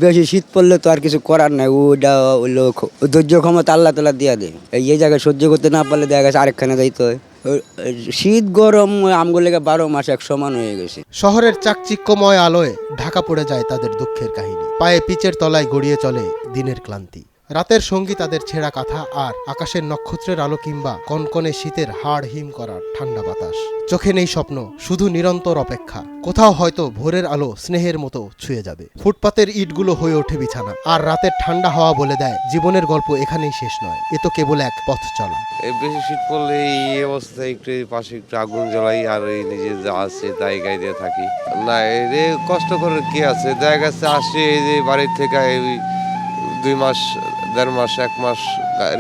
বেশি শীত পড়লে তো আর কিছু করার নাই, ওটা হইলো ধৈর্য ক্ষমতা আল্লাহ তাআলা দিয়া দেয়। এই জায়গায় সহ্য করতে না পারলে দেখা গেছে আরেকখানে যাইতে হয়। শীত গরম আমগুলো লেগে 12 মাস এক সমান হয়ে গেছে। শহরের চাকচিক্যময় আলোয় ঢাকা পড়ে যায় তাদের দুঃখের কাহিনী। পায়ে পিচের তলায় গড়িয়ে চলে দিনের ক্লান্তি। রাতের সঙ্গী তাদের ছেঁড়া কাঁথা আর আকাশের নক্ষত্রের আলো কিংবা কনকনে শীতের হাড় হিম করা ঠান্ডা বাতাস। চোখে নেই স্বপ্ন, শুধু নিরন্তর অপেক্ষা। কোথাও হয়তো ভোরের আলো স্নেহের মতো ছুঁয়ে যাবে। ফুটপাতের ইটগুলো হয়ে ওঠে বিছানা, আর রাতের ঠান্ডা হাওয়া বলে দেয় জীবনের গল্প এখানেই শেষ নয়, এ তো কেবল এক পথ চলা। বেশি শীত পড়লে এই অবস্থায় একটু পাশে একটু আগুন জ্বলাই আর এই নিজে যা আছে তাই গাইতে থাকি। না এই কষ্ট করে কি আছে, দেখা গেছে আসে এই যে বাড়ির থেকে এই 2 মাস 1.5 মাস 1 মাস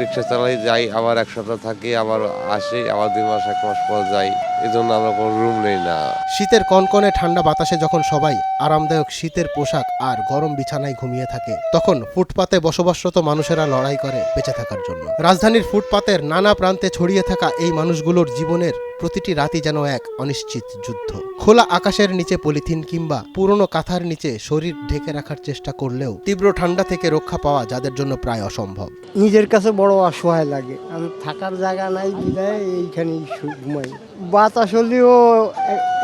রিক্সা চালাই, যাই আবার 1 সপ্তাহ থাকি, আবার আসি, আবার 2 মাস 1 মাস পর যাই। এই জন্য আমরা কোনো রুম নেই না। শীতের কনকনে ঠান্ডা বাতাসে যখন সবাই আরামদায়ক শীতের পোশাক আর গরম বিছানায় ঘুমিয়ে থাকে, তখন ফুটপাতে বসবাসরত মানুষেরা লড়াই করে বেঁচে থাকার জন্য। রাজধানীর ফুটপাতের নানা প্রান্তে ছড়িয়ে থাকা এই মানুষগুলোর জীবনের প্রতিটি রাতই যেন এক অনিশ্চিত যুদ্ধ। খোলা আকাশের নিচে পলিথিন কিংবা পুরনো কাঁথার নিচে শরীর ঢেকে রাখার চেষ্টা করলেও তীব্র ঠান্ডা থেকে রক্ষা পাওয়া যাদের জন্য প্রায় অসম্ভব। নিজের কাছে বড় অসহায় লাগে। আমি থাকার জায়গা নাই বিদায় এইখানেই ঘুমাই, বাতাস হলেও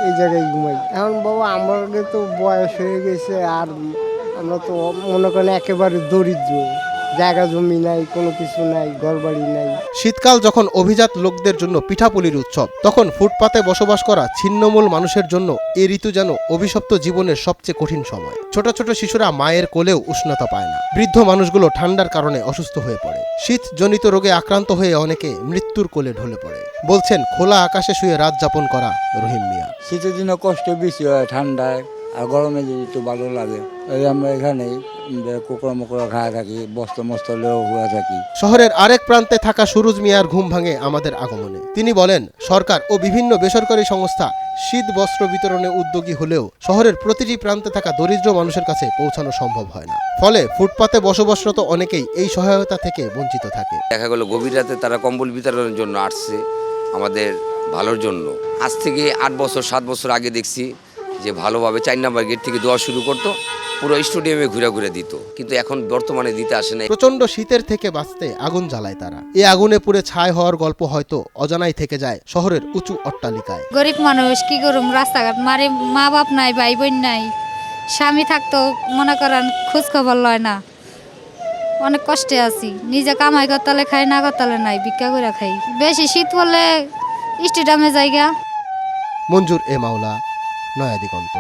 এই জায়গায় ঘুমাই। এখন বাবা আমাদের তো বয়স হয়ে গেছে, আর আমরা তো মনে করেন একেবারে দরিদ্র, জায়গা জমি নাই, কোনো কিছু নাই, ঘরবাড়ি নাই। শীতকাল যখন অভিজাত লোকদের জন্য পিঠাপুলির উৎসব, তখন ফুটপাতে বসবাস করা ছিন্নমূল মানুষের জন্য এই ঋতু যেন অভিশপ্ত জীবনের সবচেয়ে কঠিন সময়। ছোট ছোট শিশুরা মায়ের কোলেও উষ্ণতা পায় না, বৃদ্ধ মানুষগুলো ঠান্ডার কারণে অসুস্থ হয়ে পড়ে, শীতজনিত রোগে আক্রান্ত হয়ে অনেকে মৃত্যুর কোলে ঢলে পড়ে, বলছেন খোলা আকাশে শুয়ে রাত যাপন করা রহিম মিয়া। শীতের দিনে কষ্ট বেশি হয়, ঠান্ডায় আর গরমে একটু ভালো লাগে। আমরা এখানে কুকুরা মুকুরা খায় থাকি, বস্তা মস্ত লেও হয়ে থাকি। শহরের আরেক প্রান্তে থাকা সুরুজ মিয়ার ঘুম ভাঙে আমাদের আগমনে। তিনি বলেন, সরকার ও বিভিন্ন বেসরকারি সংস্থা শীত বস্ত্র বিতরণে উদ্যোগী হলেও শহরের প্রতিটি প্রান্তে থাকা দরিদ্র মানুষের কাছে পৌঁছানো সম্ভব হয় না। ফলে ফুটপাতে বসবাসরত অনেকেই এই সহায়তা থেকে বঞ্চিত থাকে। দেখা গেল গভীর রাতে তারা কম্বল বিতরণের জন্য আসছে আমাদের ভালোর জন্য। আজ থেকে 8 বছর 7 বছর আগে দেখছি যে ভালোভাবে 4 নম্বর গেট থেকে দেওয়া শুরু করতো, পুরো স্টেডিয়ামে ঘুরে ঘুরে দিত, কিন্তু এখন বর্তমানে দিতে আসে না। প্রচন্ড শীতের থেকে বাঁচতে আগুন জ্বালায় তারা। এই আগুনে পুড়ে ছাই হওয়ার গল্প হয়তো অজানাই থেকে যায় শহরের উঁচু অট্টালিকায়। গরিব মানুষ কি করুম, রাস্তাঘাট মারে, মা বাপ নাই, ভাই বোন নাই, স্বামী থাকতো মনে করেন খোঁজ খবর লয় না, অনেক কষ্টে আছি। নিজে কামাই করতালে খাই, না করতালে নাই, ভিক্ষা করে খাই। বেশি শীত পড়লে স্টেডিয়ামে জায়গা। মঞ্জুর এ মাওলা, নয়া দিগন্ত।